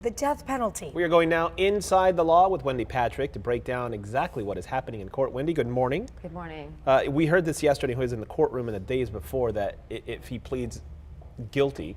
the death penalty. We are going now inside the law with Wendy Patrick to break down exactly what is happening in court. Wendy, good morning. Good morning. We heard this yesterday. He was in the courtroom in the days before that if he pleads guilty,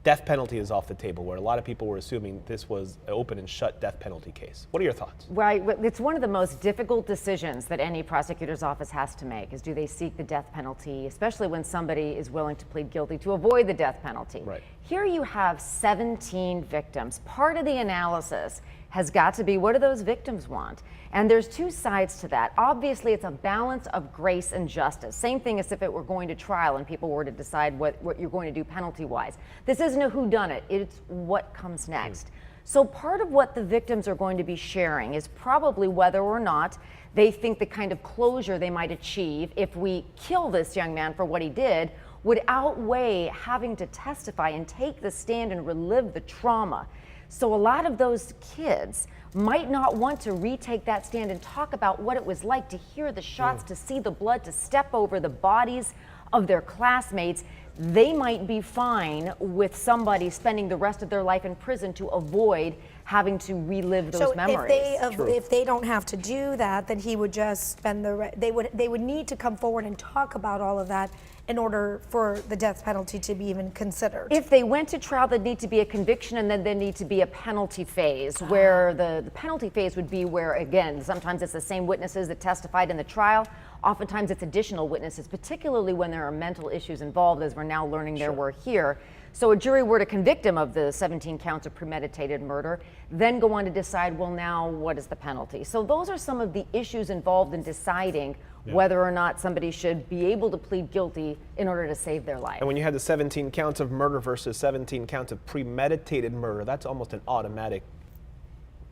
death penalty is off the table, where a lot of people were assuming this was an open and shut death penalty case. What are your thoughts? Right, it's one of the most difficult decisions that any prosecutor's office has to make is, do they seek the death penalty, especially when somebody is willing to plead guilty to avoid the death penalty. Right. Here you have 17 victims. Part of the analysis has got to be, what do those victims want? And there's two sides to that. Obviously, it's a balance of grace and justice. Same thing as if it were going to trial and people were to decide what you're going to do penalty-wise. This isn't a whodunit, it's what comes next. So part of what the victims are going to be sharing is probably whether or not they think the kind of closure they might achieve if we kill this young man for what he did would outweigh having to testify and take the stand and relive the trauma. So a lot of those kids might not want to retake that stand and talk about what it was like to hear the shots, to see the blood, to step over the bodies of their classmates. They might be fine with somebody spending the rest of their life in prison to avoid having to relive those memories. So if they don't have to do that, then he would just spend they would need to come forward and talk about all of that in order for the death penalty to be even considered. If they went to trial, there'd need to be a conviction, and then there'd need to be a penalty phase, where the penalty phase would be where, again, sometimes it's the same witnesses that testified in the trial. Oftentimes it's additional witnesses, particularly when there are mental issues involved, as we're now learning there were here. So a jury were to convict him of the 17 counts of premeditated murder, then go on to decide, well, now what is the penalty? So those are some of the issues involved in deciding whether or not somebody should be able to plead guilty in order to save their life. And when you had the 17 counts of murder versus 17 counts of premeditated murder, that's almost an automatic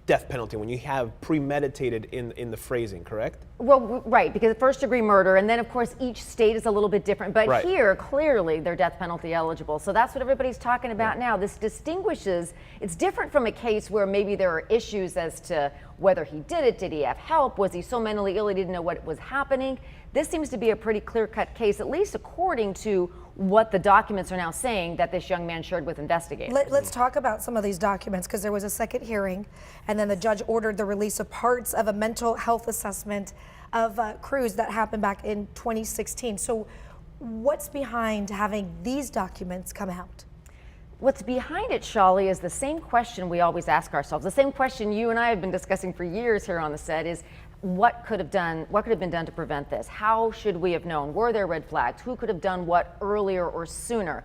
death penalty when you have premeditated in the phrasing, correct? Well, right, because first degree murder, and then of course each state is a little bit different, but here clearly they're death penalty eligible. So that's what everybody's talking about now. This distinguishes, it's different from a case where maybe there are issues as to whether he did it, did he have help, was he so mentally ill he didn't know what was happening. This seems to be a pretty clear-cut case, at least according to what the documents are now saying that this young man shared with investigators. Let's talk about some of these documents, because there was a second hearing, and then the judge ordered the release of parts of a mental health assessment of Cruz that happened back in 2016. So what's behind having these documents come out? What's behind it, Shali, is the same question we always ask ourselves. The same question you and I have been discussing for years here on the set is, what could have been done to prevent this? How should we have known? Were there red flags? Who could have done what earlier or sooner?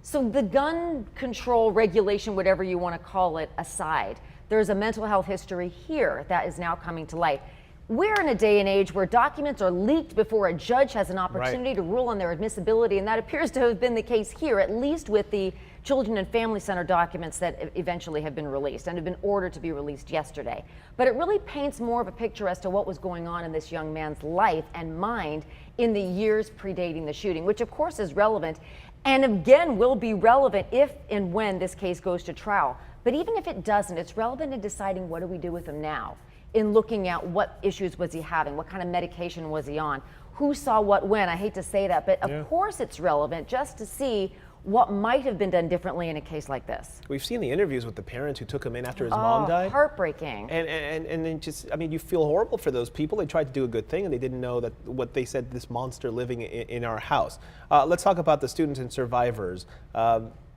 So the gun control regulation, whatever you want to call it, aside, there's a mental health history here that is now coming to light. We're in a day and age where documents are leaked before a judge has an opportunity to rule on their admissibility, and that appears to have been the case here, at least with the Children and Family Center documents that eventually have been released and have been ordered to be released yesterday. But it really paints more of a picture as to what was going on in this young man's life and mind in the years predating the shooting, which of course is relevant and again will be relevant if and when this case goes to trial. But even if it doesn't, it's relevant in deciding what do we do with him now, in looking at what issues was he having, what kind of medication was he on, who saw what when. I hate to say that, but of course it's relevant just to see what might have been done differently in a case like this. We've seen the interviews with the parents who took him in after his mom died. Heartbreaking. And then just, I mean, you feel horrible for those people. They tried to do a good thing and they didn't know that what they said, this monster living in our house. Let's talk about the students and survivors.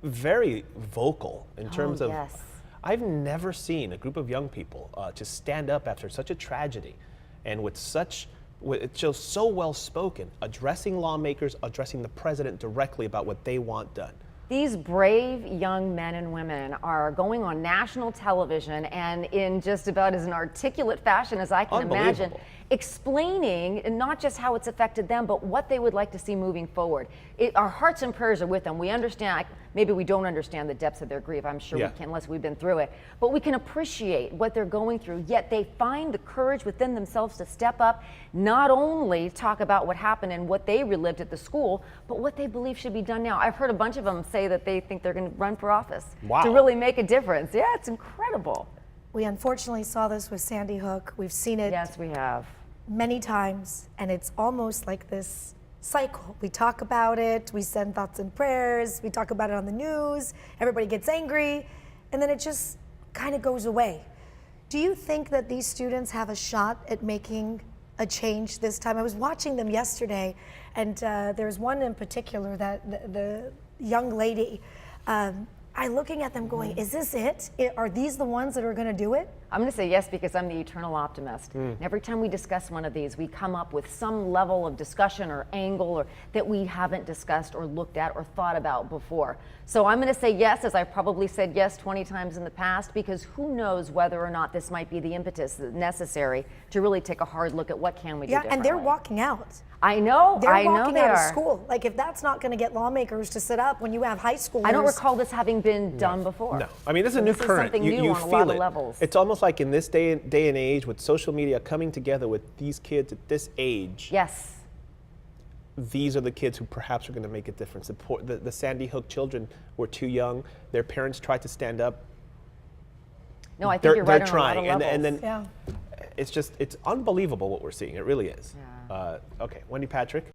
Very vocal in terms of, I've never seen a group of young people just stand up after such a tragedy and with such, it's just so well spoken, addressing lawmakers, addressing the president directly about what they want done. These brave young men and women are going on national television and in just about as an articulate fashion as I can imagine, explaining not just how it's affected them, but what they would like to see moving forward. Our hearts and prayers are with them. We understand, maybe we don't understand the depths of their grief. I'm sure we can, unless we've been through it. But we can appreciate what they're going through, yet they find the courage within themselves to step up, not only talk about what happened and what they relived at the school, but what they believe should be done now. I've heard a bunch of them say that they think they're going to run for office to really make a difference. Yeah, it's incredible. We unfortunately saw this with Sandy Hook. We've seen it. Yes, we have. Many times, and it's almost like this cycle. We talk about it, we send thoughts and prayers, we talk about it on the news, everybody gets angry, and then it just kind of goes away. Do you think that these students have a shot at making a change this time? I was watching them yesterday, and there's one in particular that the young lady, I'm looking at them going, is this it? Are these the ones that are going to do it? I'm going to say yes because I'm the eternal optimist. And every time we discuss one of these, we come up with some level of discussion or angle or that we haven't discussed or looked at or thought about before. So I'm going to say yes, as I've probably said yes 20 times in the past, because who knows whether or not this might be the impetus necessary to really take a hard look at what can we do differently. And they're walking out. I know, They're I know walking they out are. of school. Like, if that's not going to get lawmakers to sit up when you have high schoolers. I don't recall this having been done before. No, I mean, this is a new This is current. something new you on feel a lot it. of levels. It's almost like in this day and age with social media coming together with these kids at this age. Yes. These are the kids who perhaps are going to make a difference. The Sandy Hook children were too young. Their parents tried to stand up. No, I think you're right They're on a lot trying, of and levels. then it's unbelievable what we're seeing. It really is. Yeah. Okay, Wendy Patrick.